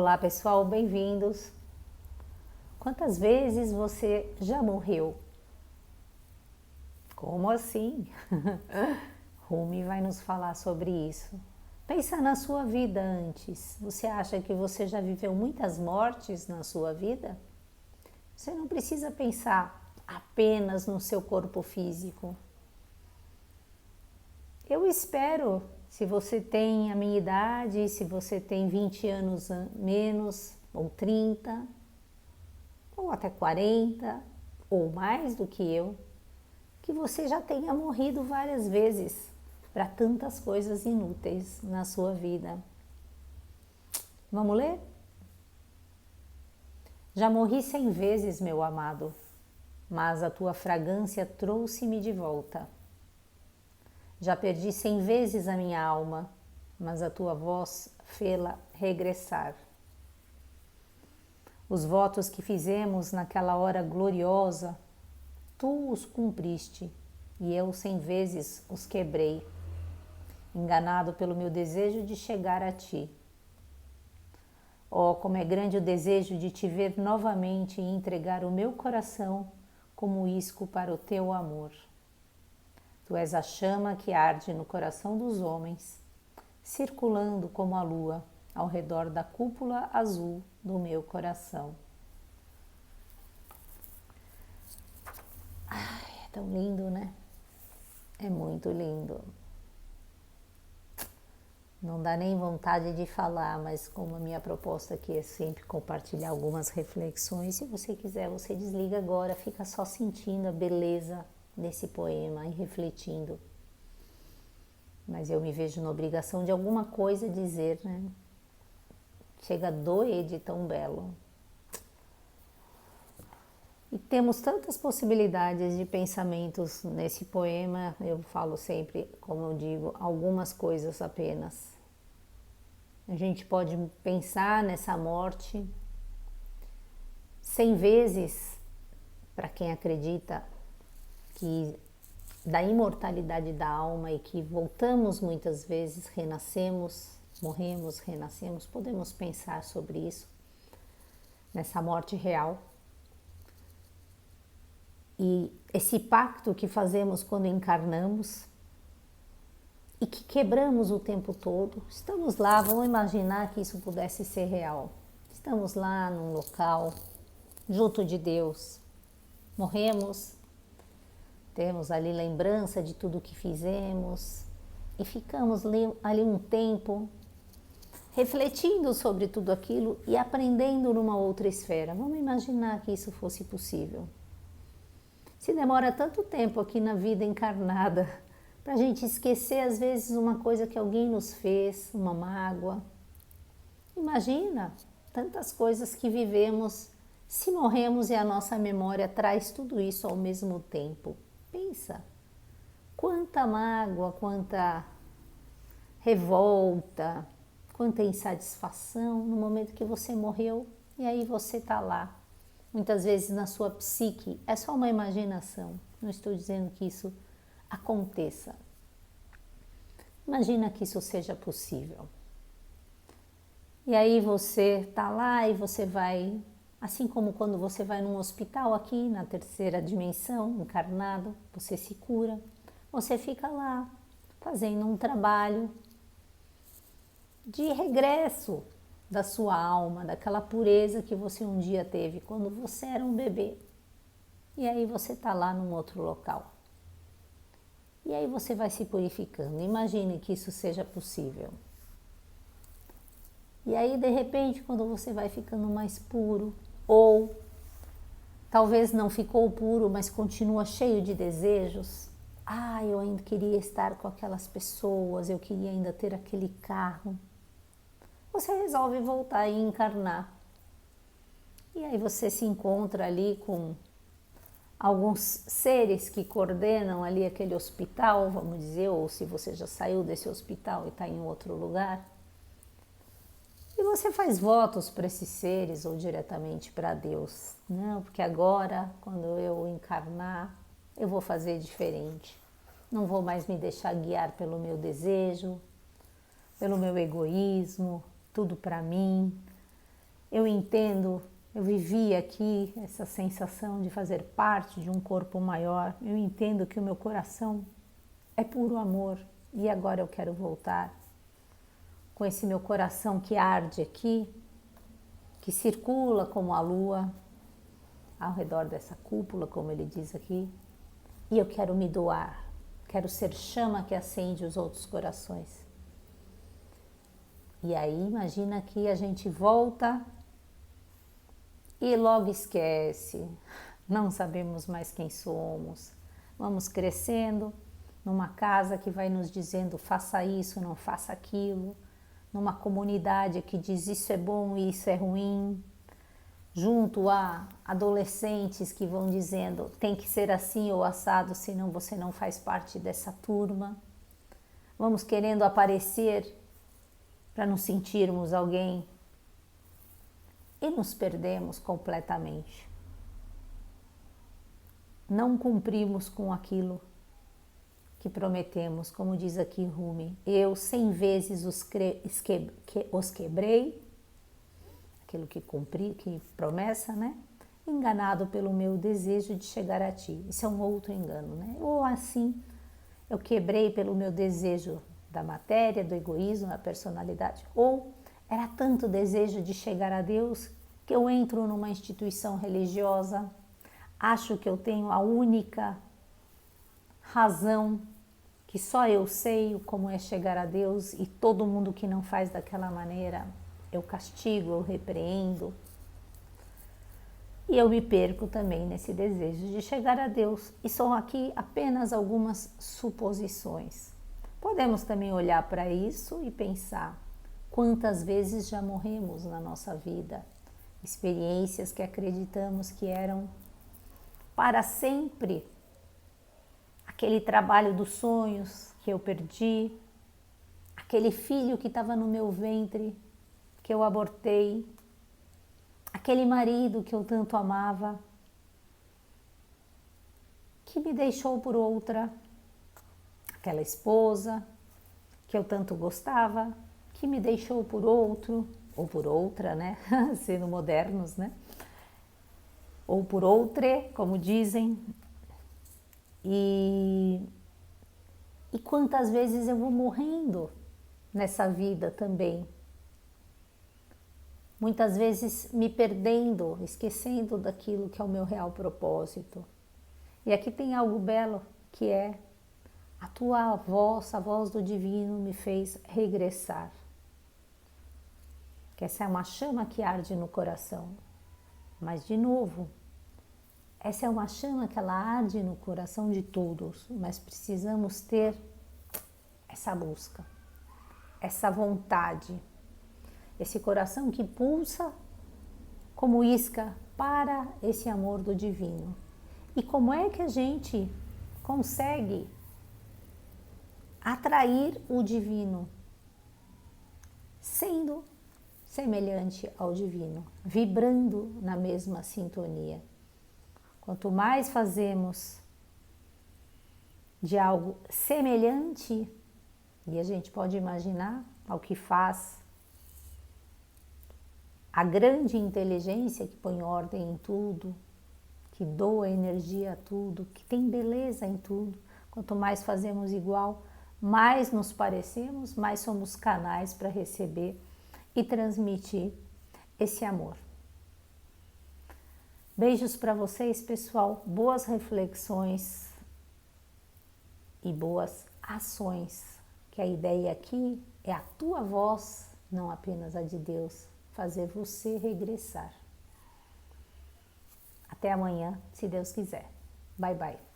Olá pessoal, bem-vindos. Quantas vezes você já morreu? Como assim? Rumi vai nos falar sobre isso. Pensa na sua vida antes. Você acha que você já viveu muitas mortes na sua vida? Você não precisa pensar apenas no seu corpo físico. Eu espero, se você tem a minha idade, se você tem 20 anos menos, ou 30, ou até 40, ou mais do que eu, que você já tenha morrido várias vezes para tantas coisas inúteis na sua vida. Vamos ler? Já morri 100 vezes, meu amado, mas a tua fragrância trouxe-me de volta. Já perdi 100 vezes a minha alma, mas a tua voz fê-la regressar. Os votos que fizemos naquela hora gloriosa, tu os cumpriste, e eu 100 vezes os quebrei, enganado pelo meu desejo de chegar a ti. Oh, como é grande o desejo de te ver novamente e entregar o meu coração como isco para o teu amor. Tu és a chama que arde no coração dos homens, circulando como a lua ao redor da cúpula azul do meu coração. Ai, é tão lindo, né? É muito lindo. Não dá nem vontade de falar, mas como a minha proposta aqui é sempre compartilhar algumas reflexões, se você quiser, você desliga agora, fica só sentindo a beleza desse poema e refletindo. Mas eu me vejo na obrigação de alguma coisa dizer, né? Chega a doer de tão belo. E temos tantas possibilidades de pensamentos nesse poema, eu falo sempre, como eu digo, algumas coisas apenas. A gente pode pensar nessa morte 100 vezes, para quem acredita que da imortalidade da alma e que voltamos muitas vezes, renascemos, morremos, renascemos, podemos pensar sobre isso, nessa morte real. E esse pacto que fazemos quando encarnamos e que quebramos o tempo todo, estamos lá, vamos imaginar que isso pudesse ser real. Estamos lá num local, junto de Deus, morremos, temos ali lembrança de tudo que fizemos e ficamos ali um tempo refletindo sobre tudo aquilo e aprendendo numa outra esfera. Vamos imaginar que isso fosse possível. Se demora tanto tempo aqui na vida encarnada para a gente esquecer às vezes uma coisa que alguém nos fez, uma mágoa. Imagina tantas coisas que vivemos se morremos e a nossa memória traz tudo isso ao mesmo tempo. Pensa, quanta mágoa, quanta revolta, quanta insatisfação no momento que você morreu e aí você está lá. Muitas vezes na sua psique, é só uma imaginação, não estou dizendo que isso aconteça. Imagina que isso seja possível. E aí você está lá e você vai, assim como quando você vai num hospital aqui, na terceira dimensão, encarnado, você se cura, você fica lá fazendo um trabalho de regresso da sua alma, daquela pureza que você um dia teve quando você era um bebê. E aí você está lá num outro local. E aí você vai se purificando. Imagine que isso seja possível. E aí, de repente, quando você vai ficando mais puro, ou talvez não ficou puro, mas continua cheio de desejos. Ah, eu ainda queria estar com aquelas pessoas, eu queria ainda ter aquele carro. Você resolve voltar e encarnar. E aí você se encontra ali com alguns seres que coordenam ali aquele hospital, vamos dizer, ou se você já saiu desse hospital e está em outro lugar. E você faz votos para esses seres ou diretamente para Deus. Não, porque agora, quando eu encarnar, eu vou fazer diferente. Não vou mais me deixar guiar pelo meu desejo, pelo meu egoísmo, tudo para mim. Eu entendo, eu vivi aqui essa sensação de fazer parte de um corpo maior. Eu entendo que o meu coração é puro amor e agora eu quero voltar com esse meu coração que arde aqui, que circula como a lua ao redor dessa cúpula, como ele diz aqui, e eu quero me doar, quero ser chama que acende os outros corações. E aí imagina que a gente volta e logo esquece, não sabemos mais quem somos, vamos crescendo numa casa que vai nos dizendo faça isso, não faça aquilo, numa comunidade que diz isso é bom e isso é ruim, junto a adolescentes que vão dizendo tem que ser assim ou assado, senão você não faz parte dessa turma. Vamos querendo aparecer para nos sentirmos alguém e nos perdemos completamente. Não cumprimos com aquilo que prometemos, como diz aqui Rumi. Eu 100 vezes os quebrei, aquilo que cumpri, que promessa, né? Enganado pelo meu desejo de chegar a ti. Isso é um outro engano, né? Ou assim, eu quebrei pelo meu desejo da matéria, do egoísmo, da personalidade. Ou era tanto desejo de chegar a Deus que eu entro numa instituição religiosa, acho que eu tenho a única razão, que só eu sei como é chegar a Deus e todo mundo que não faz daquela maneira, eu castigo, eu repreendo. E eu me perco também nesse desejo de chegar a Deus. E são aqui apenas algumas suposições. Podemos também olhar para isso e pensar quantas vezes já morremos na nossa vida, experiências que acreditamos que eram para sempre, aquele trabalho dos sonhos que eu perdi, aquele filho que estava no meu ventre que eu abortei, aquele marido que eu tanto amava, que me deixou por outra, aquela esposa que eu tanto gostava, que me deixou por outro, ou por outra, né? Sendo modernos, né? Ou por outra, como dizem. E quantas vezes eu vou morrendo nessa vida também. Muitas vezes me perdendo, esquecendo daquilo que é o meu real propósito. E aqui tem algo belo, que é a tua voz, a voz do divino me fez regressar. Que essa é uma chama que arde no coração. Mas de novo, essa é uma chama que ela arde no coração de todos, mas precisamos ter essa busca, essa vontade, esse coração que pulsa como isca para esse amor do divino. E como é que a gente consegue atrair o divino? Sendo semelhante ao divino, vibrando na mesma sintonia. Quanto mais fazemos de algo semelhante, e a gente pode imaginar ao que faz a grande inteligência que põe ordem em tudo, que doa energia a tudo, que tem beleza em tudo. Quanto mais fazemos igual, mais nos parecemos, mais somos canais para receber e transmitir esse amor. Beijos para vocês, pessoal. Boas reflexões e boas ações. Que a ideia aqui é a tua voz, não apenas a de Deus, fazer você regressar. Até amanhã, se Deus quiser. Bye, bye.